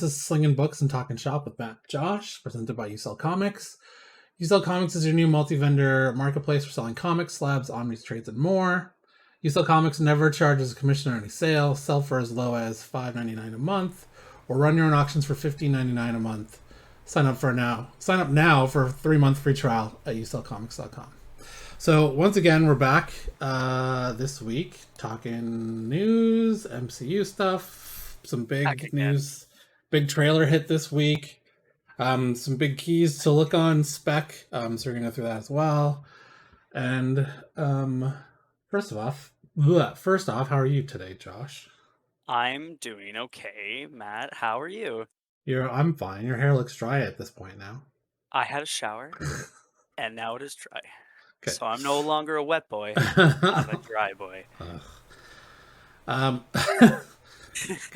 this is Slingin Books and Talkin Shop with Matt and Josh, presented by YouSellComics. YouSellComics is your new multi-vendor marketplace for selling comics, slabs, omnis, trades, and more. YouSellComics never charges a commission on any sale. Sell for as low as $5.99 a month, or run your own auctions for $15.99 a month. Sign up now for a 3-month free trial at YouSellComics.com. So once again, we're back this week talking news, MCU stuff, some big news, big trailer hit this week, some big keys to look on spec. So we're gonna go through that as well. And first off, how are you today, Josh? I'm doing okay, Matt. How are you? I'm fine. Your hair looks dry at this point now. I had a shower, and now it is dry. Okay. So I'm no longer a wet boy. I'm a dry boy.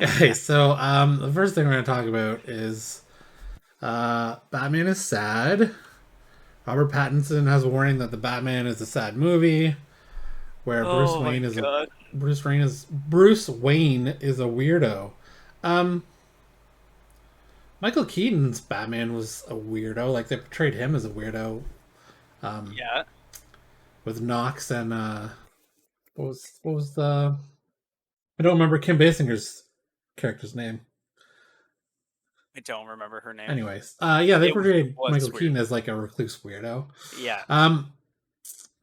Okay, so the first thing we're going to talk about is Batman is sad. Robert Pattinson has a warning that the Batman is a sad movie, where Bruce Wayne is a weirdo. Michael Keaton's Batman was a weirdo. Like, they portrayed him as a weirdo. Yeah. With Knox and what was the? I don't remember Kim Basinger's character's name. I don't remember her name. Anyways, they portrayed Michael Keaton as like a recluse weirdo. Yeah.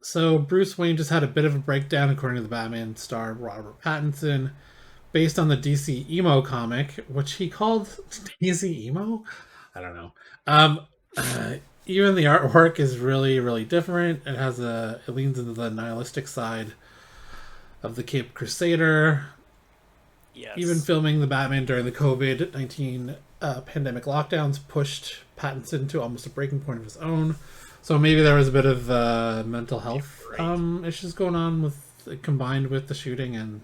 So Bruce Wayne just had a bit of a breakdown, according to the Batman star Robert Pattinson, based on the DC emo comic, which he called DC emo. I don't know. Even the artwork is really, really different. It leans into the nihilistic side of the Cape Crusader. Yes. Even filming the Batman during the COVID-19 pandemic lockdowns pushed Pattinson to almost a breaking point of his own. So maybe there was a bit of mental health issues going on combined with the shooting and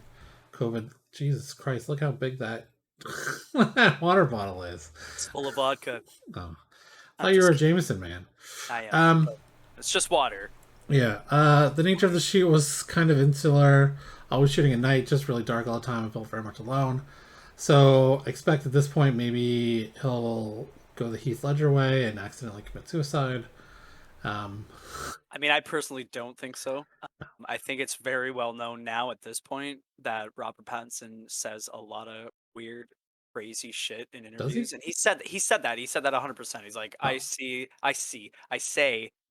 COVID. Jesus Christ, look how big that water bottle is. It's full of vodka. Oh. I thought you were a Jameson man. I am. It's just water. Yeah. The nature of the shoot was kind of insular. Always shooting at night, just really dark all the time. I felt very much alone. So I expect at this point maybe he'll go the Heath Ledger way and accidentally commit suicide. I mean, I personally don't think so. I think it's very well known now at this point that Robert Pattinson says a lot of weird, crazy shit in interviews, and he said that 100%. He's like, I say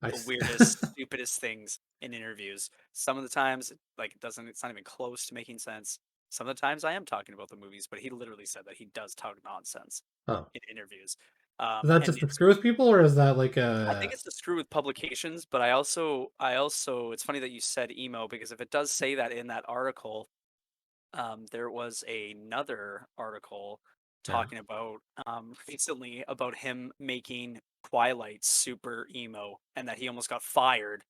the weirdest, stupidest things in interviews. Some of the times, like, it's not even close to making sense. Some of the times I am talking about the movies, but he literally said that he does talk nonsense in interviews. Is that just to screw with people, or is that like I think it's to screw with publications, but I also, it's funny that you said emo, because if it does say that in that article, there was another article talking about recently about him making Twilight super emo, and that he almost got fired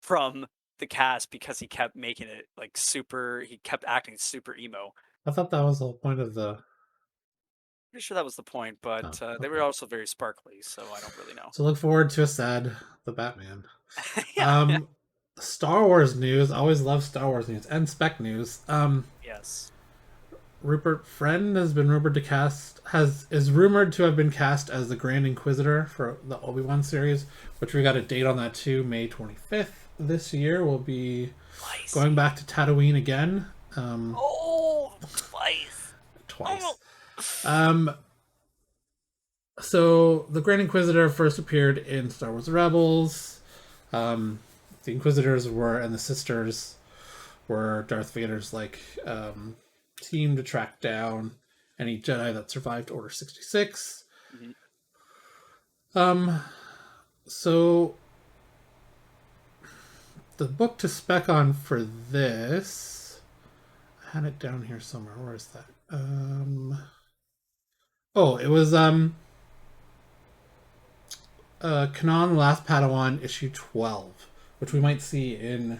from the cast because he kept making it like he kept acting super emo. I thought that was the whole point of the... Pretty sure that was the point, but they were also very sparkly, so I don't really know. So look forward to the Batman. Yeah. Star Wars news. I always love Star Wars news and spec news. Yes. Rupert Friend is rumored to have been cast as the Grand Inquisitor for the Obi-Wan series, which we got a date on that too, May 25th this year. We'll be going back to Tatooine again. Twice. So the Grand Inquisitor first appeared in Star Wars Rebels. The Inquisitors and the Sisters were Darth Vader's team to track down any Jedi that survived Order 66. Mm-hmm. So the book to spec on for this, I had it down here somewhere. Where is that? It was Kanan the Last Padawan issue 12, which we might see in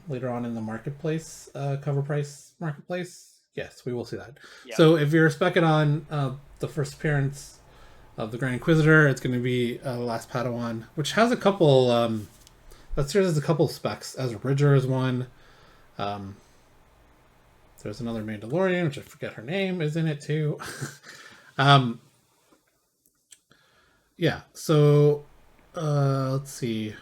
later on in the marketplace, cover price marketplace. Yes, we will see that. Yeah. So if you're specking on the first appearance of the Grand Inquisitor, it's going to be Last Padawan, which has a couple that series has a couple specs. Ezra Bridger is one. There's another Mandalorian, which I forget her name, is in it too. Yeah, so let's see.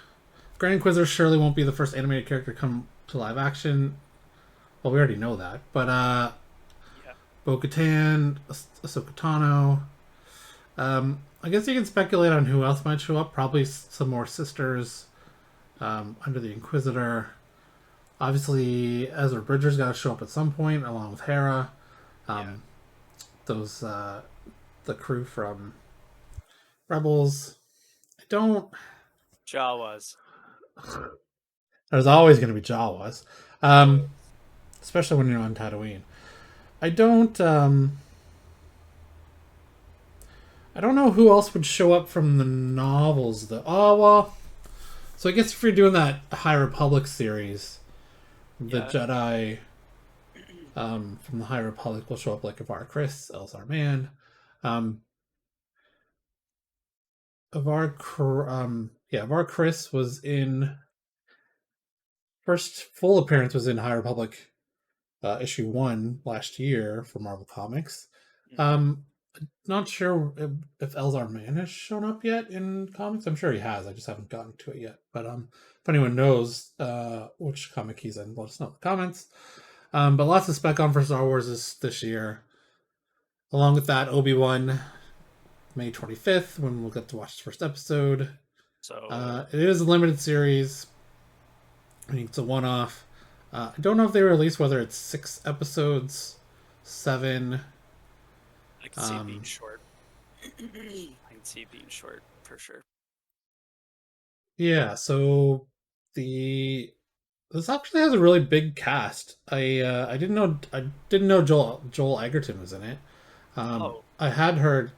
Grand Inquisitor surely won't be the first animated character to come to live action. Well, we already know that, but Yeah. Bo-Katan, Ahsoka Tano. I guess you can speculate on who else might show up. Probably some more sisters under the Inquisitor. Obviously, Ezra Bridger's got to show up at some point, along with Hera. Those the crew from Rebels. I don't. Jawas. There's always going to be Jawas, especially when you're on Tatooine. I don't. I don't know who else would show up from the novels, though. Oh well. So I guess if you're doing that High Republic series, the Jedi from the High Republic will show up like Avar Kriss, Elzar Mann. Avar Kriss was in first full appearance was in High Republic issue 1 last year for Marvel Comics. Not sure if Elzar Mann has shown up yet in comics. I'm sure he has. I just haven't gotten to it yet. But if anyone knows which comic he's in, let us know in the comments. But lots of spec on for Star Wars this year. Along with that, Obi-Wan, May 25th, when we'll get to watch the first episode. So it is a limited series. I think it's a one-off. I don't know if they release whether it's 6 episodes, 7. I can see it being short. I can see it being short for sure. Yeah, so this actually has a really big cast. I didn't know Joel Egerton was in it. I had heard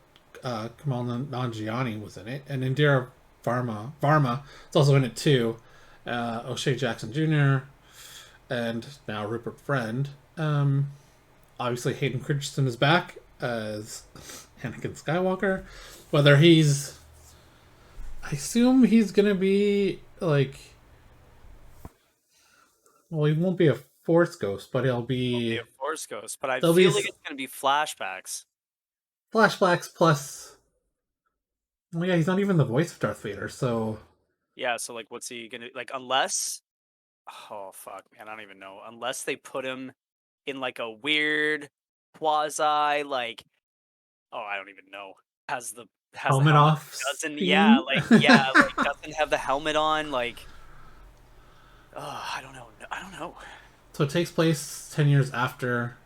Kamal Nanjiani was in it, and Indira Varma is also in it too. O'Shea Jackson Jr. and now Rupert Friend. Obviously Hayden Christensen is back as Anakin Skywalker. Whether I assume he's gonna be like, well, he won't be a Force ghost, but he'll be a Force ghost. But I feel like it's gonna be flashbacks. Flashbacks plus. Well, yeah, he's not even the voice of Darth Vader, so. Yeah, so like, what's he gonna like? Unless, oh fuck, man, I don't even know. Unless they put him in like a weird quasi like, oh, I don't even know. Has the helmet off? Doesn't theme? like doesn't have the helmet on. Like, oh, I don't know. I don't know. So it takes place 10 years after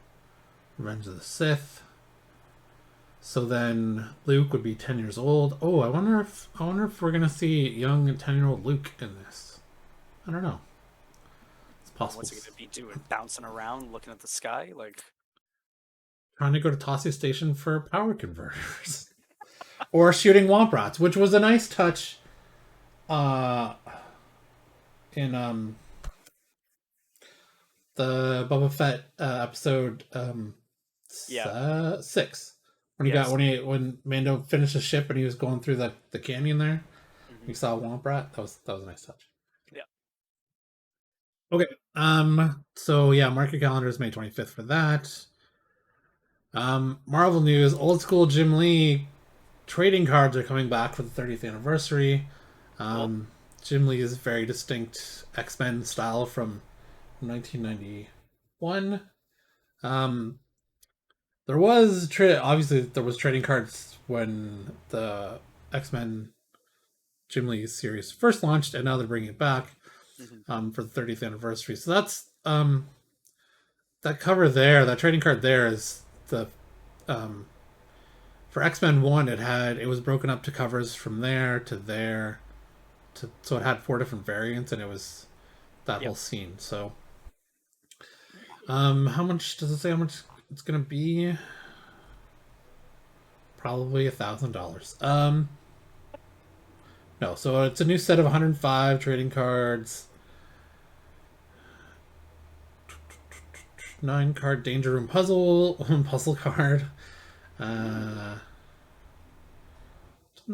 Revenge of the Sith. So then Luke would be 10 years old. Oh, I wonder if we're gonna see young and 10-year-old Luke in this. I don't know. It's possible. What's he gonna be doing? Bouncing around, looking at the sky, like trying to go to Tossie Station for power converters, or shooting womp rats, which was a nice touch. In the Boba Fett episode 6. When Mando finished the ship and he was going through the canyon there, we saw Womp Rat. That was a nice touch. Yeah. Okay. So yeah, mark your calendars, May 25th for that. Marvel news: old school Jim Lee trading cards are coming back for the 30th anniversary. Jim Lee's very distinct X-Men style from 1991. There was obviously there was trading cards when the X-Men Jim Lee series first launched, and now they're bringing it back for the 30th anniversary. So that's that cover there, that trading card there is the for X-Men 1 it was broken up to covers from there to there so it had 4 different variants, and it was that whole scene. So how much does it say how much it's gonna be? Probably $1,000. No, so it's a new set of 105 trading cards. 9 card Danger Room puzzle card. Doesn't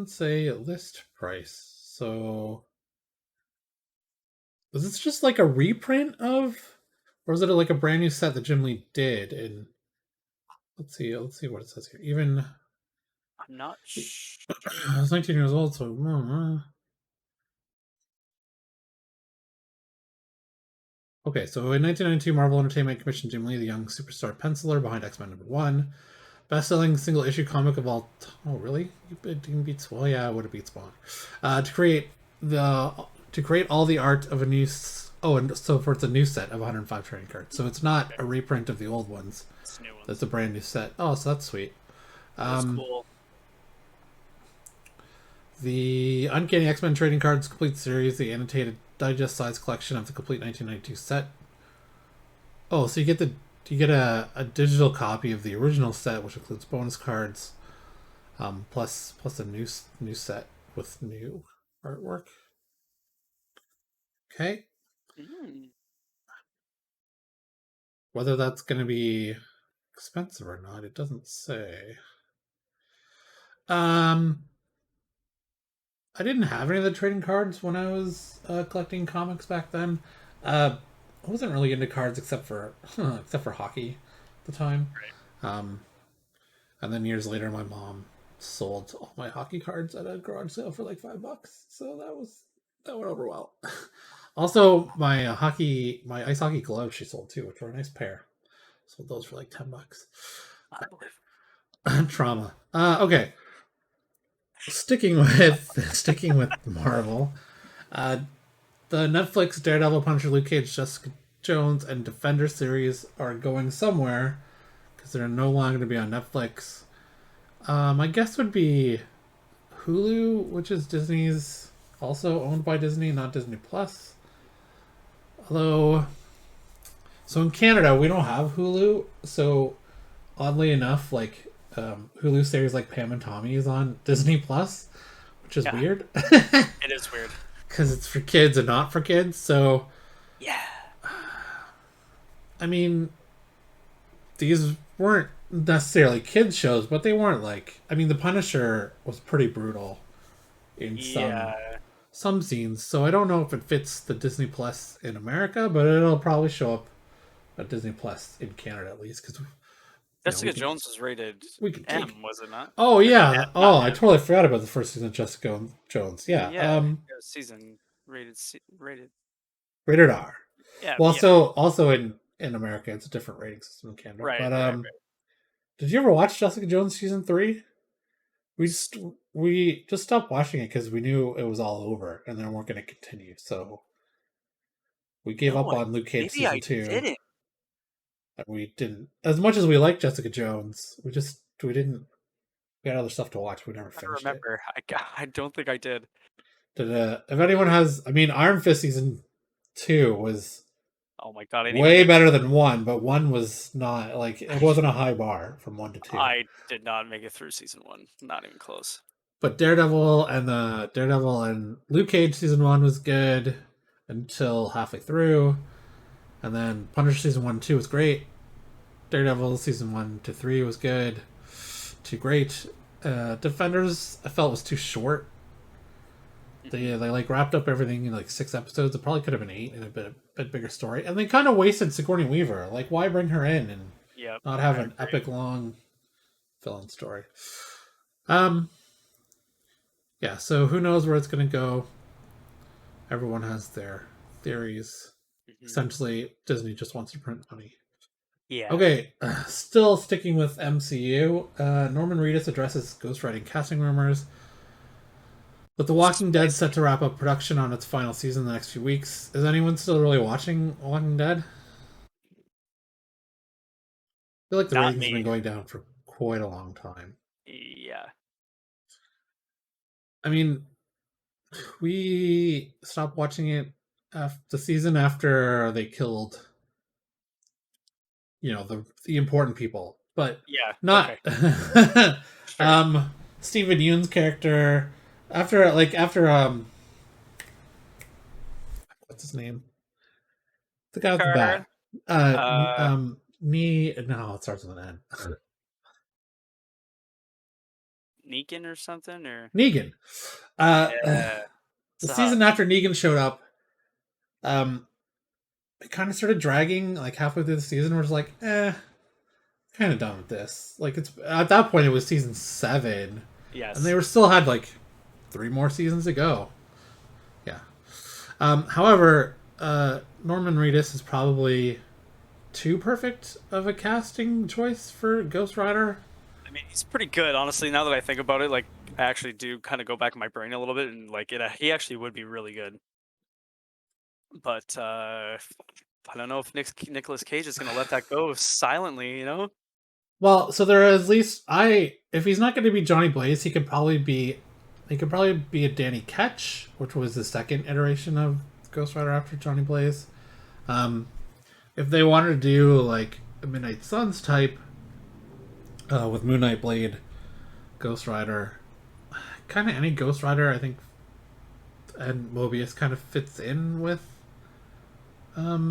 say a list price. So was this just like a reprint of, or was it like a brand new set that Jim Lee did? And let's see what it says here. Even I'm not I was 19 years old, so okay. So in 1992, Marvel Entertainment commissioned Jim Lee, the young superstar penciler behind X-Men #1, best-selling single-issue comic of all. Oh, really? It beats. Well, yeah, it would have beat Spawn. To create all the art of a new. Oh, and so for it's a new set of 105 trading cards. So it's not a reprint of the old ones. It's a new one. That's a brand new set. Oh, so that's sweet. That's cool. The Uncanny X-Men Trading Cards Complete Series, the annotated digest size collection of the complete 1992 set. Oh, so you get a digital copy of the original set, which includes bonus cards, plus a new set with new artwork. Okay. Mm. Whether that's going to be expensive or not, it doesn't say. I didn't have any of the trading cards when I was collecting comics back then. I wasn't really into cards except for hockey at the time. Right. And then years later, my mom sold all my hockey cards at a garage sale for like $5. So that went over well. Also, my ice hockey gloves she sold too, which were a nice pair. Sold those for like $10. I believe. Trauma. Okay. Sticking with Marvel, the Netflix Daredevil, Punisher, Luke Cage, Jessica Jones, and Defender series are going somewhere because they're no longer going to be on Netflix. My guess would be Hulu, which is Disney's, also owned by Disney, not Disney Plus. Although, so in Canada we don't have Hulu, so oddly enough, like Hulu series like Pam and Tommy is on Disney Plus, which is weird. It is weird because it's for kids and not for kids. So yeah, I mean, these weren't necessarily kids shows, but they weren't like. I mean, The Punisher was pretty brutal in some scenes, so I don't know if it fits the Disney Plus in America, but it'll probably show up at Disney Plus in Canada at least because. Jessica Jones was rated M, was it not? Oh yeah. I totally forgot about the first season of Jessica Jones. Yeah. Season rated rated R. Yeah. Well, also in America, it's a different rating system in Canada. Right. But right. did you ever watch Jessica Jones season 3? We just stopped watching it because we knew it was all over and they weren't going to continue. So we gave up on Luke Cage season 2. Didn't. We didn't, as much as we liked Jessica Jones, we didn't. We had other stuff to watch. We never finished it. I don't think I did. If anyone has, I mean, Iron Fist season 2 was, oh my god, way better than 1, but 1 was not like it wasn't a high bar from 1 to 2. I did not make it through season 1, not even close. But Daredevil and Luke Cage season 1 was good until halfway through. And then Punisher season 1 and 2 was great. Daredevil season 1 to 3 was good. Too great. Defenders I felt was too short. They like wrapped up everything in like 6 episodes. It probably could have been 8 and a bit bigger story. And they kind of wasted Sigourney Weaver. Like, why bring her in and not have an epic long fill-in story? Yeah, so who knows where it's going to go. Everyone has their theories. Essentially, Disney just wants to print money. Yeah. Okay, still sticking with MCU. Norman Reedus addresses ghostwriting casting rumors. With The Walking Dead set to wrap up production on its final season in the next few weeks, is anyone still really watching Walking Dead? I feel like the ratings have been going down for quite a long time. Yeah. I mean, we stopped watching it the season after they killed, the important people, but not Stephen Yeun's character after what's his name? The guy with the bat. No, it starts with an N. Negan or something, or Negan. The season after Negan showed up, it kind of started dragging like halfway through the season. We're just like, kind of done with this. Like it's at that point it was season 7, and they Yes. were still had like 3 more seasons to go. Yeah. However, Norman Reedus is probably too perfect of a casting choice for Ghost Rider. I mean, he's pretty good, honestly. Now that I think about it, like I actually do kind of go back in my brain a little bit, and like he actually would be really good. But I don't know if Nicolas Cage is gonna let that go silently, you know? Well, so there are at least if he's not going to be Johnny Blaze, he could probably be a Danny Ketch, which was the second iteration of Ghost Rider after Johnny Blaze. Um, if they wanted to do like a Midnight Suns type with Moon Knight Blade, Ghost Rider, kind of any Ghost Rider, I think, and Mobius kind of fits in with Yeah.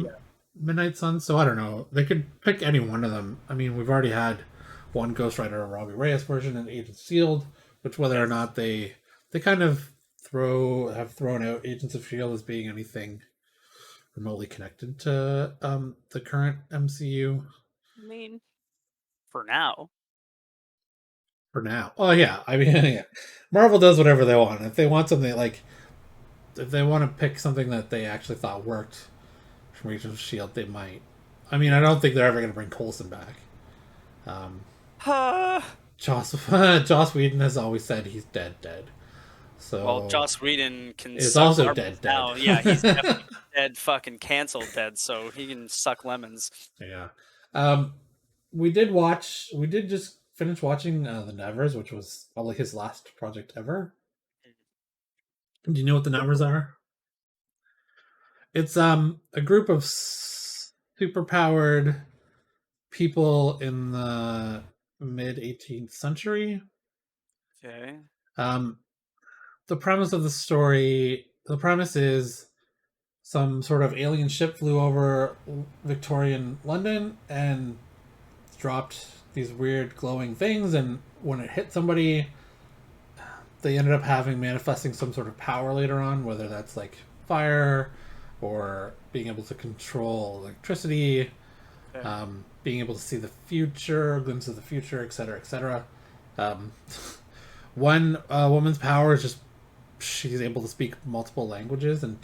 Midnight Suns. So I don't know. They could pick any one of them. I mean, we've already had one Ghost Rider Robbie Reyes version and Agents of Shield, which whether or not they kind of have thrown out Agents of Shield as being anything remotely connected to the current MCU I mean, for now. for now. Oh yeah, I mean yeah. Marvel does whatever they want. If they want something like if they want to pick something that they actually thought worked from Agents of Shield, they might. I mean, I don't think they're ever going to bring Coulson back. Joss Whedon has always said he's dead. So Well, Joss Whedon can is suck also lemons dead. now. Yeah, he's definitely dead, fucking canceled dead, so he can suck lemons. Yeah. We did just finish watching The Nevers, which was probably his last project ever. Do you know what The Nevers are? It's a group of superpowered people in the mid 18th century. Okay. Um, the premise of the premise is some sort of alien ship flew over Victorian London and dropped these weird glowing things, and when it hit somebody, they ended up manifesting some sort of power later on, whether that's like fire or being able to control electricity, Okay. being able to see the future, glimpse of the future, etc., etc. Um, one woman's power is just she's able to speak multiple languages and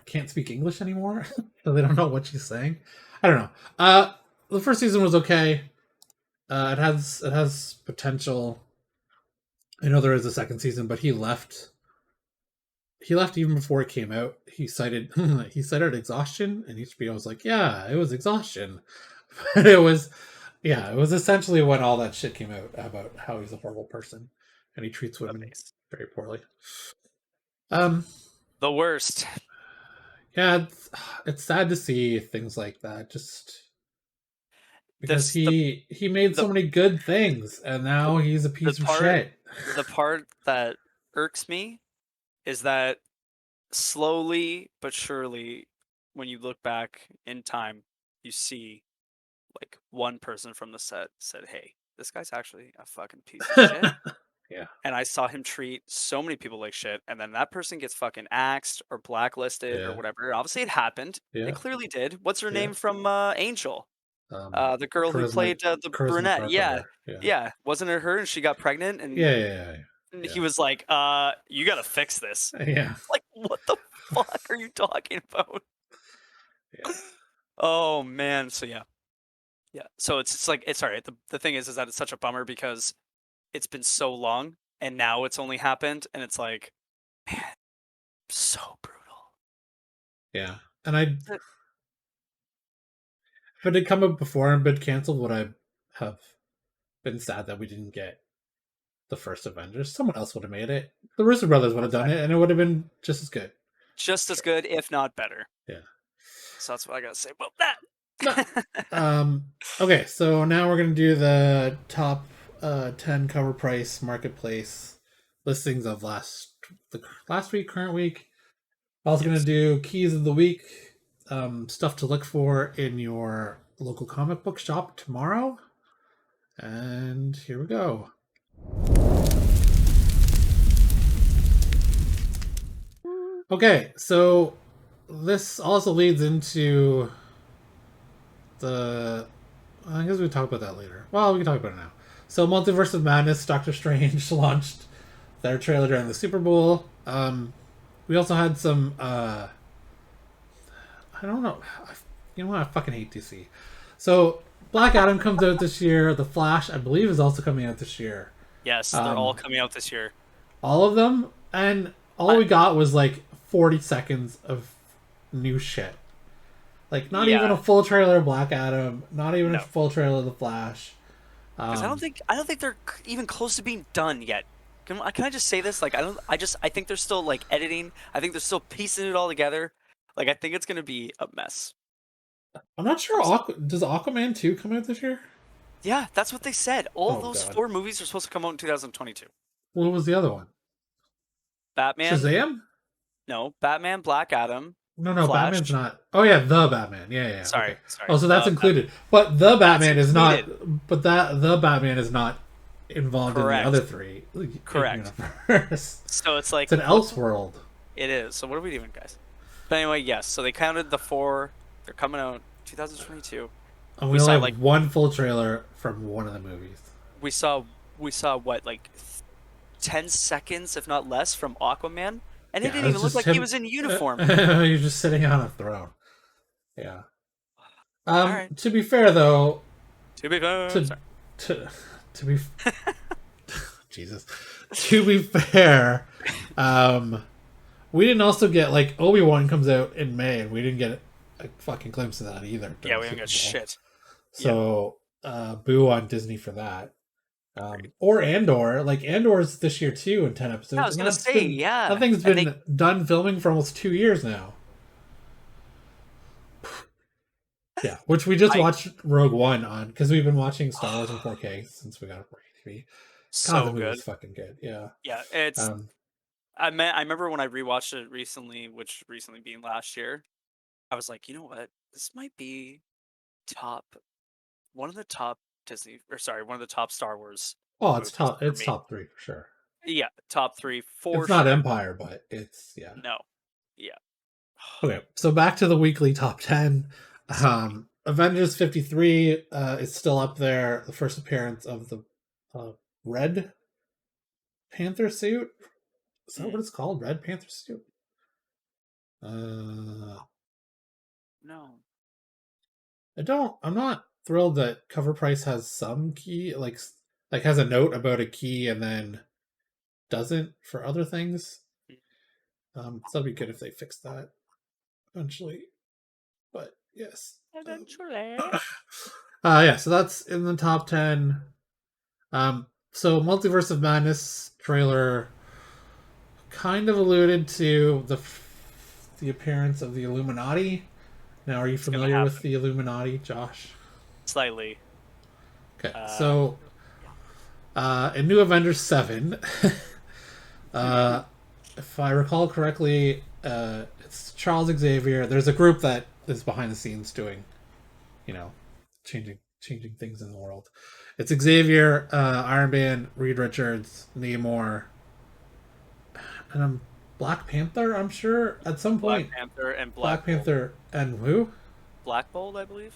can't speak English anymore, so they don't know what she's saying. I don't know. The first season was okay. It has potential. I know there is a second season, but he left. He left even before it came out. He cited he cited exhaustion, and HBO was like, "Yeah, it was exhaustion," but it was essentially when all that shit came out about how he's a horrible person and he treats women Nice. very poorly. Um, The worst. yeah, it's sad to see things like that. Just because This he made the so many good things, and now he's a the piece of part shit. the part that irks me is that slowly but surely, when you look back in time, you see like one person from the set said, "Hey, this guy's actually a fucking piece of shit." Yeah, And I saw him treat so many people like shit, and then that person gets fucking axed or blacklisted or yeah, whatever. Obviously, it happened. yeah, It clearly did. What's her yeah. name from Angel? Um, The girl who played the charisma brunette. Yeah, Carpenter. Yeah, yeah. Wasn't it her? And she got pregnant, and yeah, he was like, you gotta fix this." yeah, Like, what the fuck are you talking about? yeah. Oh man. So yeah, yeah. So it's like it's all right. The thing is that it's such a bummer because it's been so long, and now it's only happened, and it's like, man, so brutal. Yeah. And if But it had come up before and been canceled, would I have been sad that we didn't get the first Avengers? Someone else would have made it. The Russo brothers would have done it, and it would have been just as good. just as good, if not better. Yeah. So that's what I gotta say about No. that. Okay, so now we're gonna do the top 10 cover price marketplace listings of last week, current week. Also Yes. gonna do keys of the week, stuff to look for in your local comic book shop tomorrow. And here we go. Okay, so this also leads into the. I guess we talk about that later. Well, we can talk about it now. So, Multiverse of Madness, Doctor Strange launched their trailer during the Super Bowl. We also had some. I don't know. You know what? I fucking hate DC. So, Black Adam comes out this year. The Flash, I believe, is also coming out this year. Yes, they're all coming out this year. All of them, and all we got was like 40 seconds of new shit. Like, not even a full trailer of Black Adam, not even a full trailer of The Flash. Because I don't think they're even close to being done yet. Can I just say this? Like, I think they're still like editing. I think they're still piecing it all together. Like, I think it's gonna be a mess. I'm not sure. Does Aquaman 2 come out this year? Yeah, that's what they said. All those 4 movies are supposed to come out in 2022. What was the other one? Batman. Shazam? No, Batman, Black Adam. No, Flash. Batman's not. Oh yeah, the Batman. Yeah. Sorry. Oh, so that's included. Batman. But the Batman is not. But the Batman is not involved in the other 3. Correct. Universe. So it's like it's an Elseworld. It is. So what are we doing, guys? But anyway, yes. So they counted the 4. They're coming out 2022. And we only have like one full trailer from one of the movies. We saw what, like 10 seconds, if not less, from Aquaman. And it didn't even look like he was in uniform. You're just sitting on a throne. Yeah. Right. To be fair, though. To be fair. To be. Jesus. To be fair, we didn't also get like Obi-Wan comes out in May, and we didn't get a fucking glimpse of that either. Yeah, we didn't get shit. So, boo on Disney for that. Or Andor. Like, Andor's this year, too, in 10 episodes. Yeah, I was going to say, yeah. That thing's been done filming for almost 2 years now. Yeah, which we just watched Rogue One on, because we've been watching Star Wars in 4K since we got it for TV. So the good. It's fucking good, yeah. Yeah, it's... I remember when I rewatched it recently, which recently being last year, I was like, you know what? This might be one of the top Star Wars. Oh, it's top 3 for sure. Yeah, top 3 for It's not Empire, but it's No. Yeah. Okay, so back to the weekly top 10. Avengers 53 is still up there. The first appearance of the Red Panther suit. Is that what it's called? Red Panther suit? No. I'm not thrilled that Cover Price has some key, like has a note about a key and then doesn't for other things. So that'd be good if they fix that eventually. But yes. Eventually. Yeah, so that's in the top 10. So Multiverse of Madness trailer kind of alluded to the appearance of the Illuminati. Now, are you familiar with the Illuminati, Josh? Slightly. Okay, so in New Avengers 7, if I recall correctly, it's Charles Xavier. There's a group that is behind the scenes doing, changing things in the world. It's Xavier, Iron Man, Reed Richards, Namor, and Black Panther, I'm sure, at some point. Black Panther and Black Panther and who? Black Bolt, I believe.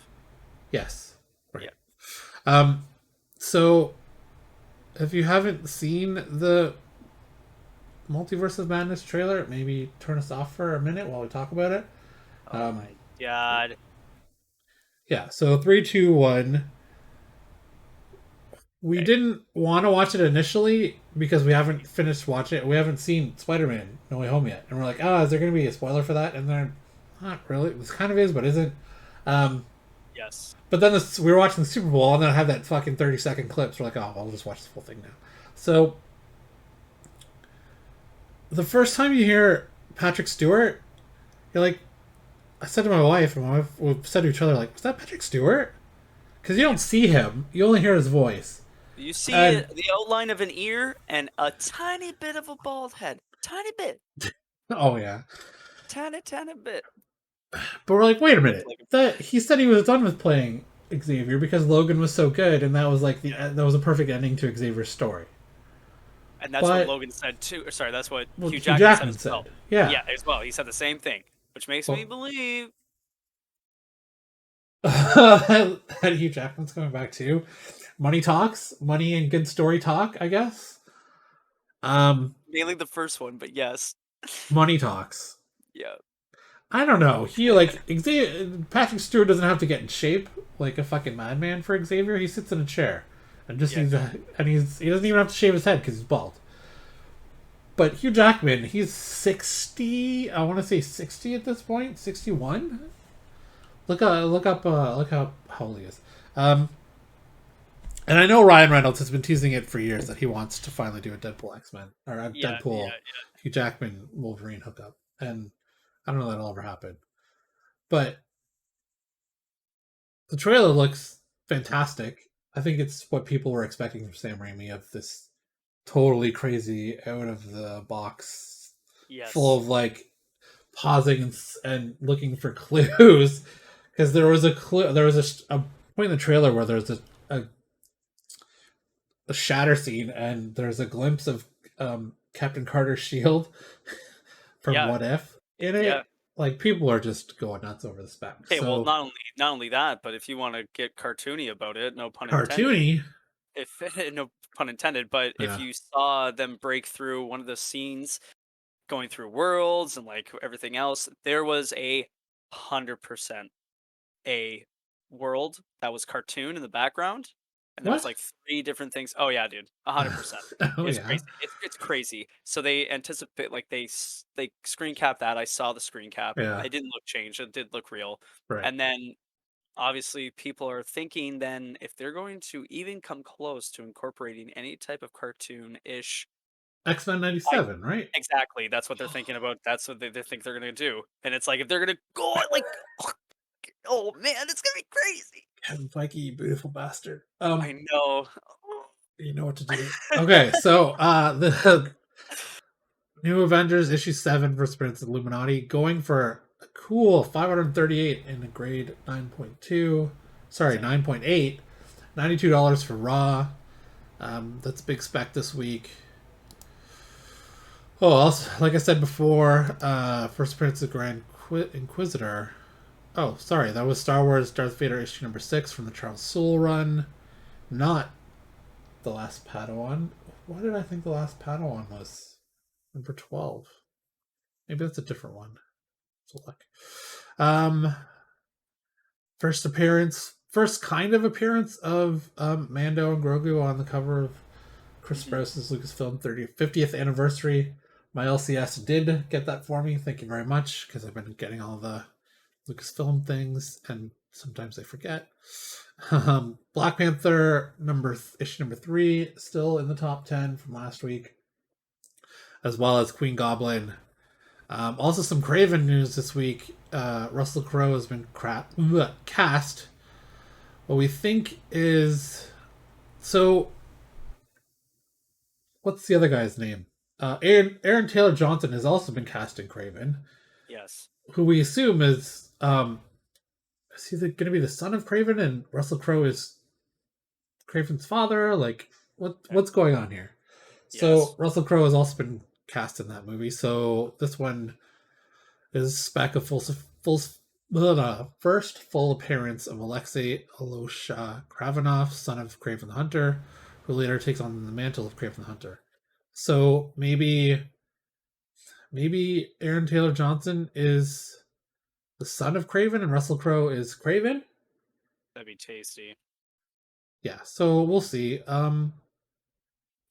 Yes. Right. Yeah. So, if you haven't seen the Multiverse of Madness trailer, maybe turn us off for a minute while we talk about it. Oh my god. Yeah, so 3, 2, 1. We didn't want to watch it initially because we haven't finished watching it. We haven't seen Spider-Man No Way Home yet. And we're like, is there going to be a spoiler for that? And they're not really. This kind of is, but isn't. Yes. But then we were watching the Super Bowl, and then I have that fucking 30-second clip. So we're like, I'll just watch the full thing now. So, the first time you hear Patrick Stewart, you're like, I said to my wife, and my wife we said to each other, like, was that Patrick Stewart? Because you don't see him. You only hear his voice. You see the outline of an ear and a tiny bit of a bald head. Tiny bit. Oh, yeah. Tiny bit. But we're like, wait a minute. He said he was done with playing Xavier because Logan was so good, and that was like that was a perfect ending to Xavier's story. And that's what Logan said too. Sorry, that's what Hugh Jackman said as well. Yeah. Yeah, as well. He said the same thing. which makes Well, me believe. that Hugh Jackman's coming back too. Money talks, money and good story talk, I guess. Mainly the first one, but yes. Money talks. Yeah. I don't know. He Patrick Stewart doesn't have to get in shape like a fucking madman for Xavier. He sits in a chair and just Yeah. needs to, and he doesn't even have to shave his head because he's bald. But Hugh Jackman, he's 60. I want to say 60 at this point. 61. Look how old he is. And I know Ryan Reynolds has been teasing it for years that he wants to finally do a Deadpool X-Men or a Yeah. Deadpool Yeah. Hugh Jackman Wolverine hookup, and I don't know that'll ever happen. But the trailer looks fantastic. I think it's what people were expecting from Sam Raimi, of this totally crazy, out of the box, full Yes. of like pausing and looking for clues. Because there was a clue, there was a point in the trailer where there's a shatter scene, and there's a glimpse of Captain Carter's shield from Yeah. What If in Yeah. it. Like, people are just going nuts over the spec. Okay, well, So not only that, but if you want to get cartoony about it, no pun intended. cartoony, If no pun intended, but if yeah. you saw them break through one of the scenes going through worlds and like everything else, there was 100% a world that was cartoon in the background, and there was What? like 3 different things. Oh yeah, dude, 100%. Oh It's yeah, crazy. It's crazy. So they anticipate, like they screen cap that. I saw the screen cap. yeah, It didn't look changed. It did look real. right. And then obviously people are thinking, then if they're going to even come close to incorporating any type of cartoon ish, X-Men I '97, right? exactly, that's what they're thinking about. That's what they think they're gonna do. And it's like, if they're gonna go like, oh man, it's gonna be crazy. Kevin Feige, you beautiful bastard. I know. You know what to do. Okay, so the New Avengers issue 7 for Prince of Illuminati going for a cool 538 in a grade 9.2. Sorry, 9.8. $92 for Raw. That's big spec this week. Oh, also, like I said before, First Appearance of Grand Inquisitor. Oh, sorry, that was Star Wars Darth Vader issue number 6 from the Charles Soule run. Not The Last Padawan. Why did I think The Last Padawan was number 12? Maybe that's a different one. So look. First kind of appearance of Mando and Grogu on the cover of Chris Sprouse's Lucasfilm 50th anniversary. My LCS did get that for me. Thank you very much, because I've been getting all the Lucasfilm things, and sometimes I forget. Black Panther issue number 3, still in the top 10 from last week, as well as Queen Goblin. Also, some Craven news this week. Russell Crowe has been cast. What we think is, so what's the other guy's name? Aaron Taylor Johnson has also been cast in Craven, Yes. who we assume is he going to be the son of Craven, and Russell Crowe is Craven's father? Like, what's going on here? So Yes. Russell Crowe has also been cast in that movie. So this one is back a first full appearance of Alexei Alosha Kravenov, son of Craven the Hunter, who later takes on the mantle of Craven the Hunter. So maybe Aaron Taylor Johnson is the son of Craven and Russell Crowe is Craven. That'd be tasty. Yeah, so we'll see.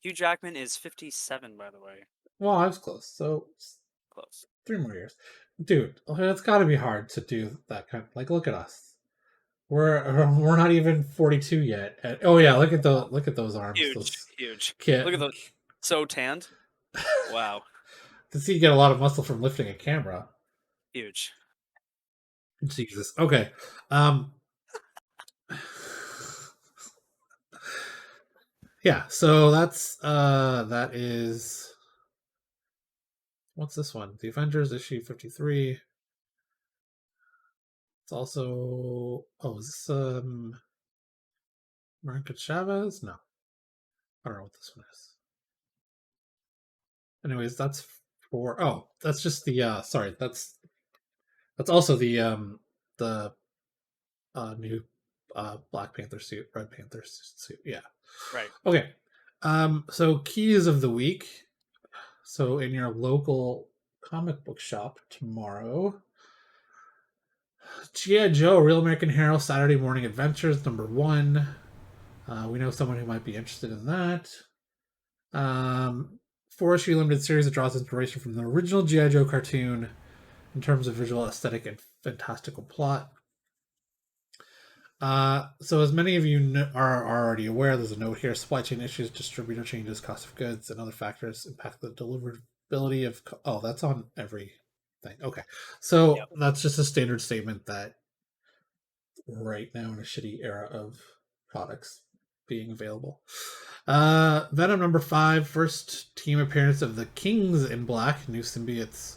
Hugh Jackman is 57, by the way. Well, I was close. So Close. 3 more years, dude. It's got to be hard to do that kind. Like, look at us. We're not even 42 yet. And, oh yeah, look at those arms. Huge. Kid. Look at those. So tanned. Wow. To see you get a lot of muscle from lifting a camera. Huge. Jesus. Okay. Yeah, so that is, what's this one? The Avengers issue 53. It's also, is this Marinka Chavez? No. I don't know what this one is. Anyways, that's that's just the sorry, that's That's also the new Black Panther suit, Red Panther suit. Yeah. Right. Okay. So keys of the week. So in your local comic book shop tomorrow, G.I. Joe, Real American Hero, Saturday Morning Adventures, #1. We know someone who might be interested in that. 4-issue limited series that draws inspiration from the original G.I. Joe cartoon in terms of visual aesthetic and fantastical plot. So as many of you are already aware, there's a note here: supply chain issues, distributor changes, cost of goods, and other factors impact the deliverability of. Oh, that's on every thing. Okay, so Yep. that's just a standard statement that right now in a shitty era of products being available. Venom #5, first team appearance of the Kings in Black, new symbiotes.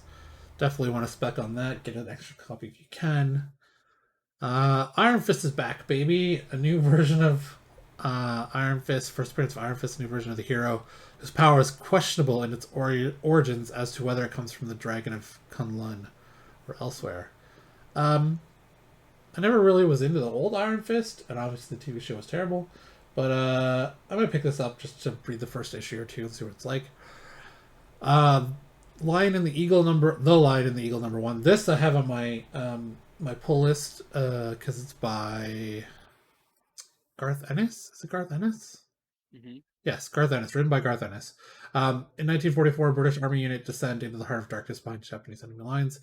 Definitely want to spec on that. Get an extra copy if you can. Iron Fist is back, baby. A new version of Iron Fist, first appearance of Iron Fist, a new version of the hero, whose power is questionable in its origins as to whether it comes from the Dragon of Kunlun or elsewhere. I never really was into the old Iron Fist, and obviously the TV show was terrible. But I'm gonna pick this up just to read the first issue or two and see what it's like. Lion and the Eagle the Lion and the Eagle #1. This I have on my my pull list because it's by Garth Ennis. Is it Garth Ennis? Mm-hmm. Yes, Garth Ennis, written by Garth Ennis. In 1944, a British Army unit descend into the heart of darkness behind Japanese enemy lines.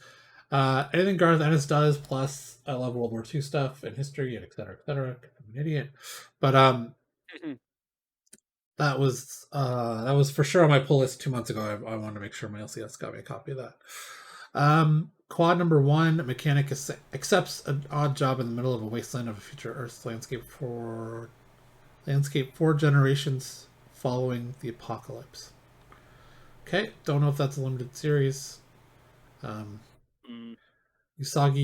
Anything Garth Ennis does, plus I love World War II stuff and history and etc. etc. I'm an idiot, but that was for sure on my pull list 2 months ago. I wanted to make sure my LCS got me a copy of that. Quad #1, mechanic accepts an odd job in the middle of a wasteland of a future Earth's landscape for 4 generations following the apocalypse. Okay, don't know if that's a limited series. Usagi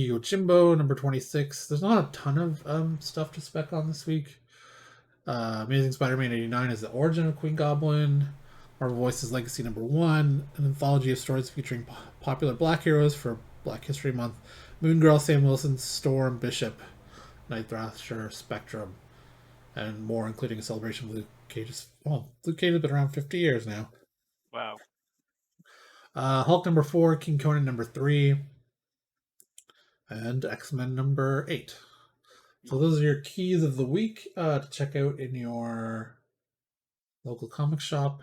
Yojimbo #26. There's not a ton of stuff to spec on this week. Amazing Spider-Man '89 is the origin of Queen Goblin. Marvel Voices Legacy #1, an anthology of stories featuring popular Black heroes for Black History Month. Moon Girl, Sam Wilson, Storm, Bishop, Night Thrasher, Spectrum, and more, including a celebration of Luke Cage's. Well, Luke Cage has been around 50 years now. Wow. Hulk #4, King Conan #3, and X-Men #8. So those are your keys of the week to check out in your local comic shop.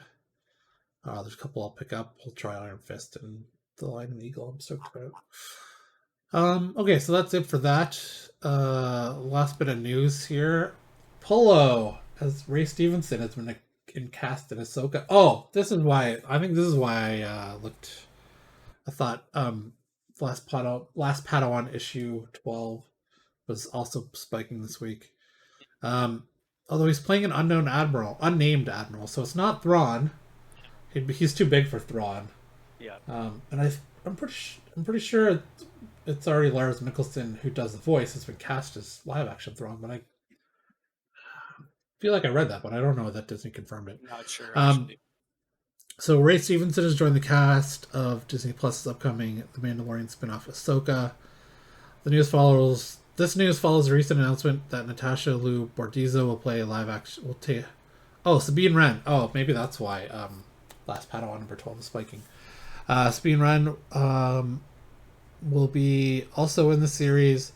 There's a couple I'll pick up. We'll try Iron Fist and the Lion and the Eagle. I'm stoked about. Okay, so that's it for that. Last bit of news here. Polo, as Ray Stevenson has been cast in Ahsoka. Oh, this is why I looked. I thought last Padawan issue 12 was also spiking this week. Although he's playing an unnamed admiral, so it's not Thrawn. He's too big for Thrawn. Yeah. And I'm pretty sure it's already Lars Mikkelsen who does the voice has been cast as live action Thrawn, but I feel like I read that, but I don't know that Disney confirmed it. Not sure actually. So Ray Stevenson has joined the cast of Disney Plus's upcoming The Mandalorian spin-off Ahsoka. This news follows a recent announcement that Natasha Liu Bordizzo will play live action. Sabine Wren. Oh, maybe that's why Last Padawan #12 is spiking. Sabine Wren will be also in the series.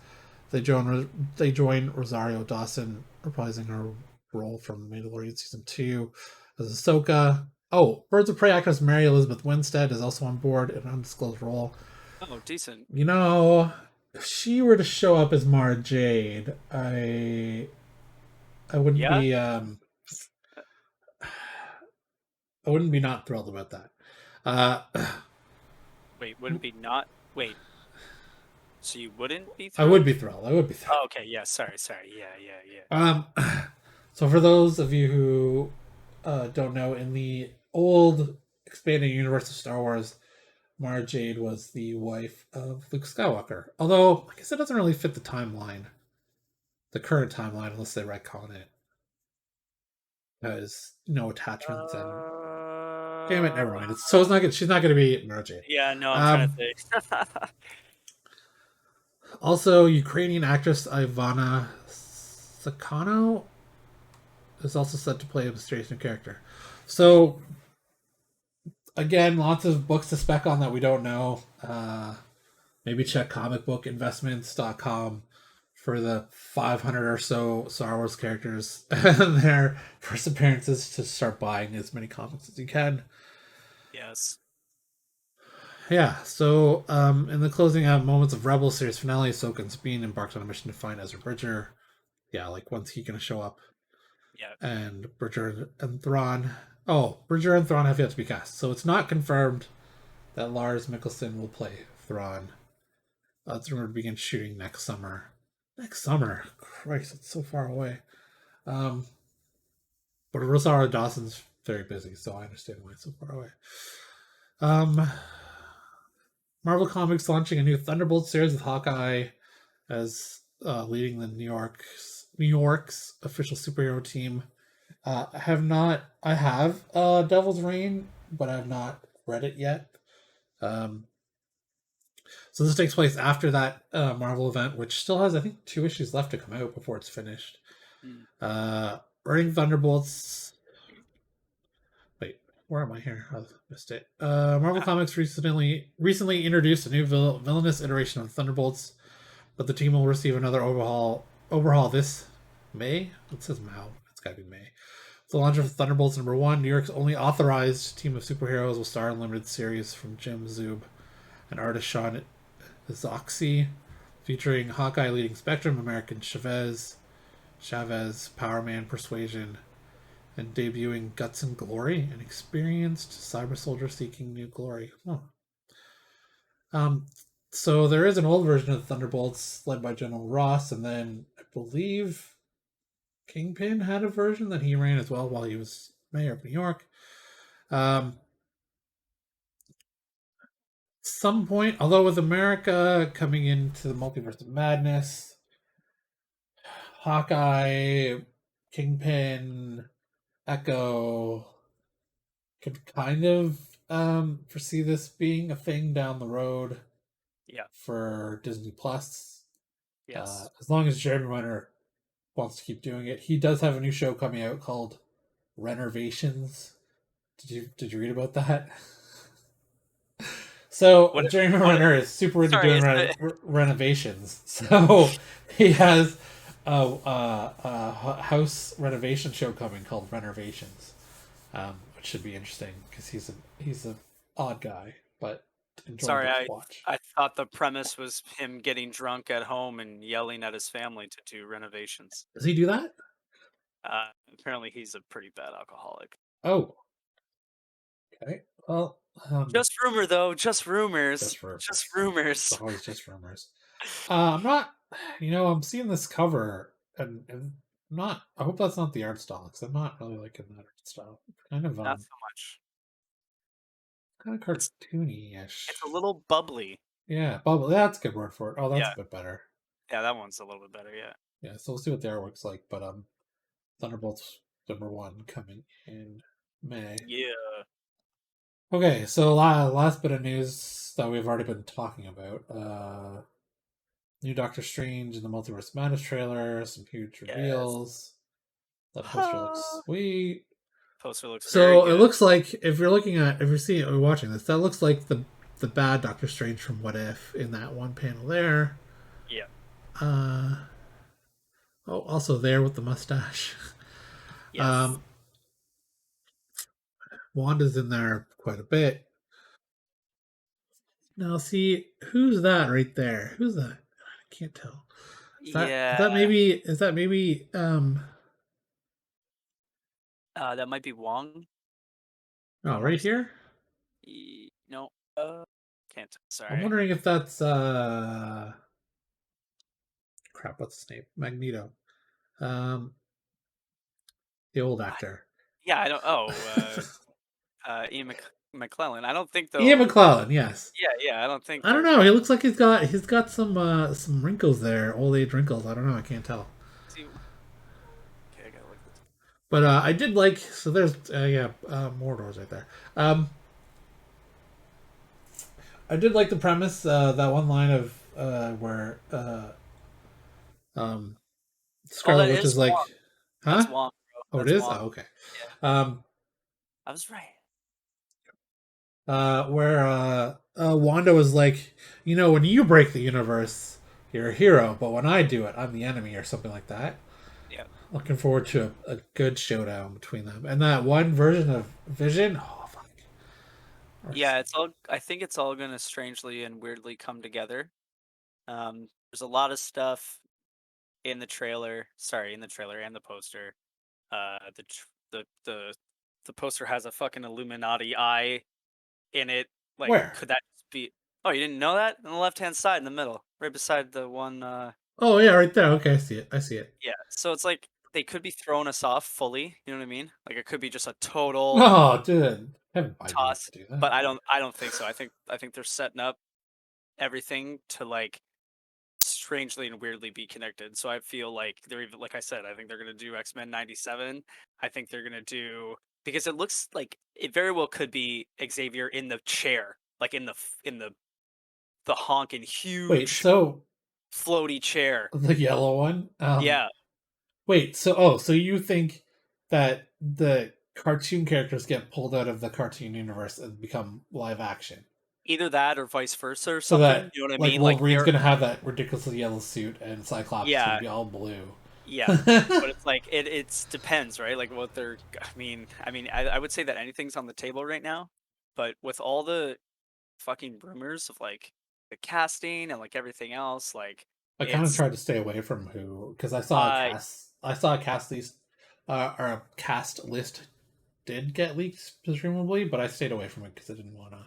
They join Rosario Dawson, reprising her role from Mandalorian season 2 as Ahsoka. Oh, Birds of Prey actress Mary Elizabeth Winstead is also on board in an undisclosed role. Oh, decent. You know, if she were to show up as Mara Jade, I wouldn't be I wouldn't be not thrilled about that. Wait, wouldn't be not wait. So you wouldn't be I thrilled? would be thrilled. Oh, okay, yeah, sorry. Yeah. So for those of you who don't know, in the old expanding universe of Star Wars, Mara Jade was the wife of Luke Skywalker. Although, I guess it doesn't really fit the timeline, the current timeline, unless they retcon it. Because no attachments and damn it, never mind. She's not going to be Mara Jade. Yeah, no, I'm trying to think. Also, Ukrainian actress Ivana Sakano is also set to play a mysterious new character. So, again, lots of books to spec on that we don't know. Maybe check comicbookinvestments.com for the 500 or so Star Wars characters and their first appearances to start buying as many comics as you can. Yes. Yeah, so in the closing moments of Rebels series finale, Ahsoka and Sabine embarked on a mission to find Ezra Bridger. Yeah, like when's he gonna show up? Yeah. And Bridger and Thrawn. Oh, Bridger and Thrawn have yet to be cast, so it's not confirmed that Lars Mikkelsen will play Thrawn. It's rumored to begin shooting next summer. Next summer, Christ, it's so far away. But Rosario Dawson's very busy, so I understand why it's so far away. Marvel Comics launching a new Thunderbolt series with Hawkeye as leading the New York's official superhero team. I have Devil's Reign, but I have not read it yet. So this takes place after that Marvel event, which still has, I think, 2 issues left to come out before it's finished. Running Thunderbolts. Wait, where am I here? I missed it. Marvel Comics recently introduced a new villainous iteration of Thunderbolts, but the team will receive another overhaul this May. It says Mao. It's got to be May. The launch of Thunderbolts #1, New York's only authorized team of superheroes, will star in limited series from Jim Zub and artist Sean Zoxy, featuring Hawkeye leading Spectrum, American Chavez, Power Man, Persuasion, and debuting Guts and Glory, an experienced cyber soldier seeking new glory. So there is an old version of Thunderbolts led by General Ross, and then I believe Kingpin had a version that he ran as well while he was mayor of New York. Some point, although with America coming into the Multiverse of Madness, Hawkeye, Kingpin, Echo could kind of foresee this being a thing down the road. Yeah. For Disney Plus. Yes. As long as Jeremy Renner wants to keep doing it, he does have a new show coming out called Renovations. Did you read about that? So Jeremy Renner is super into doing renovations. So he has a house renovation show coming called Renovations, which should be interesting because he's a odd guy, but sorry, I thought the premise was him getting drunk at home and yelling at his family to do renovations. Does he do that? Apparently, he's a pretty bad alcoholic. Oh. Okay. Well, just rumor though. Just rumors. Just rumors. It's always just rumors. I'm not. I'm seeing this cover, and I'm not. I hope that's not the art style, because I'm not really liking that art style. Kind of not so much. Kind of cartoony-ish. It's a little bubbly. Yeah, bubbly. That's a good word for it. Oh, that's a bit better. Yeah, that one's a little bit better. Yeah. Yeah. So we'll see what the artwork's like, but Thunderbolts #1 coming in May. Yeah. Okay, so last bit of news that we've already been talking about. New Doctor Strange in the Multiverse of Madness trailer, some huge reveals. That poster looks sweet. Poster looks so it looks like if you're watching this, that looks like the bad Doctor Strange from What If in that one panel there. Yeah. Also there with the mustache. Yes. Wanda's in there quite a bit. Now, see, who's that right there? Who's that? I can't tell. Is that maybe? That might be Wong. Oh, right here. No. Can't. Sorry. I'm wondering if that's crap. What's his name? Magneto. The old actor. Yeah, I don't. Oh, Ian McClellan. I don't think though. Ian McClellan, yes. Yeah. I don't think. I don't know. He looks like he's got some wrinkles there, old age wrinkles. I don't know. I can't tell. Okay, I gotta look at this. But I did like. So there's more doors right there. I did like the premise. That one line of where um Oh, Scarlet that Witch is is like, Wong. That's huh? Wong, bro. Oh, it That's is. Wong. Oh, okay. Yeah, Um, I was right. where Wanda was like, when you break the universe, you're a hero, but when I do it, I'm the enemy, or something like that. Yeah. Looking forward to a good showdown between them. And that one version of Vision, oh fuck. Yeah, it's all. I think it's all gonna strangely and weirdly come together. There's a lot of stuff in the trailer. Sorry, in the trailer and the poster. The tr- the poster has a fucking Illuminati eye in it. Like, Where? could that just be? Oh, you didn't know that? On the left hand side, in the middle, right beside the one. Oh yeah, right there. Okay, I see it. I see it. Yeah. So it's like they could be throwing us off fully. You know what I mean? Like it could be just a total Oh, dude, I have no idea toss. to do that. But I don't think so. I think they're setting up everything to like strangely and weirdly be connected. So I feel like they're even like I said, I think they're gonna do X-Men 97. I think they're gonna do because it looks like it very well could be Xavier in the chair, like in the honking Wait, huge so floaty chair. the yellow one? Yeah. Wait, so you think that the cartoon characters get pulled out of the cartoon universe and become live action? Either that or vice versa or So something. that You know what I like mean? Like Wolverine's they're gonna have that ridiculously yellow suit and Cyclops is gonna yeah, be all blue. yeah. But it's like it's depends, right? Like what they're I would say that anything's on the table right now, but with all the fucking rumors of like the casting and like everything else, like I kind of it's tried to stay away from who because uh I saw a cast list, or a cast list did get leaked presumably, but I stayed away from it because I didn't want to.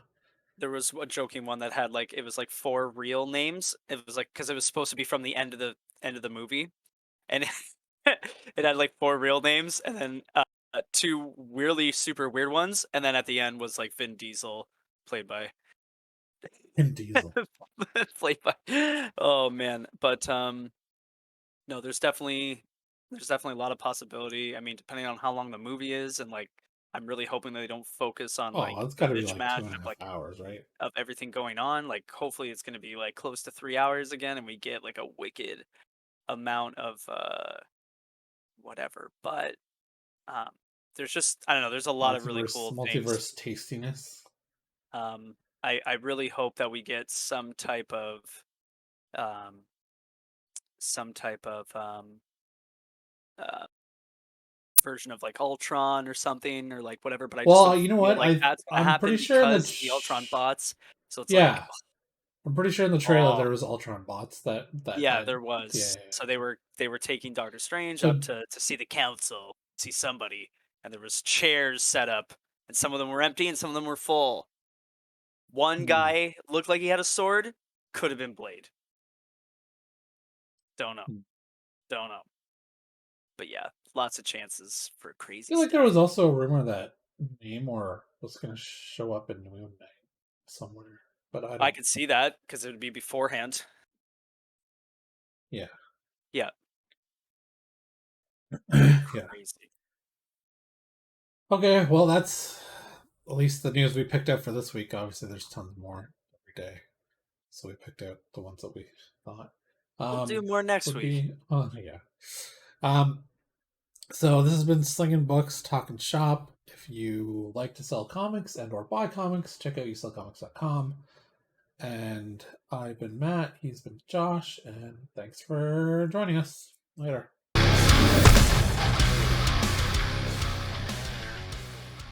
there was a joking one that had like it was like four real names. It was like because it was supposed to be from the end of the movie, and it had like four real names, and then two really super weird ones, and then at the end was like Vin Diesel, played by And Diesel. played by. Oh man, but no, there's definitely a lot of possibility. I mean, depending on how long the movie is, and like I'm really hoping that they don't focus on Oh, like it's a got to be like two mishmash and a of half like hours, right? of everything going on. Like hopefully it's going to be like close to 3 hours again, and we get like a wicked amount of whatever. But um, there's just I don't know. There's a lot of really cool things. Multiverse tastiness. Um, I really hope that we get um, some type of uh, version of like Ultron or something or like whatever. But I just Well, don't you know feel what? like that's gonna I'm happen pretty sure in the because the Ultron bots. So it's like, yeah, I'm pretty sure in the trailer oh there was Ultron bots that yeah, had there was. yeah. So they were taking Doctor Strange up So to see the council, see somebody, and there was chairs set up, and some of them were empty and some of them were full. One hmm, guy looked like he had a sword, could have been Blade. Don't know. hmm. Don't know. But yeah, lots of chances for I crazy feel like there stuff. was also a rumor that Namor was going to show up in Moon Knight somewhere, but I I don't. could see that because it would be beforehand. Yeah, Yeah, that'd be yeah. crazy. Okay, well that's at least the news we picked up for this week. Obviously, there's tons more every day, so we picked out the ones that we thought We'll do more next would week. be. Oh yeah. Um, So this has been Slingin Books, Talkin Shop. If you like to sell comics and or buy comics, check out YouSellComics.com. And I've been Matt, he's been Josh, and thanks for joining us. Later.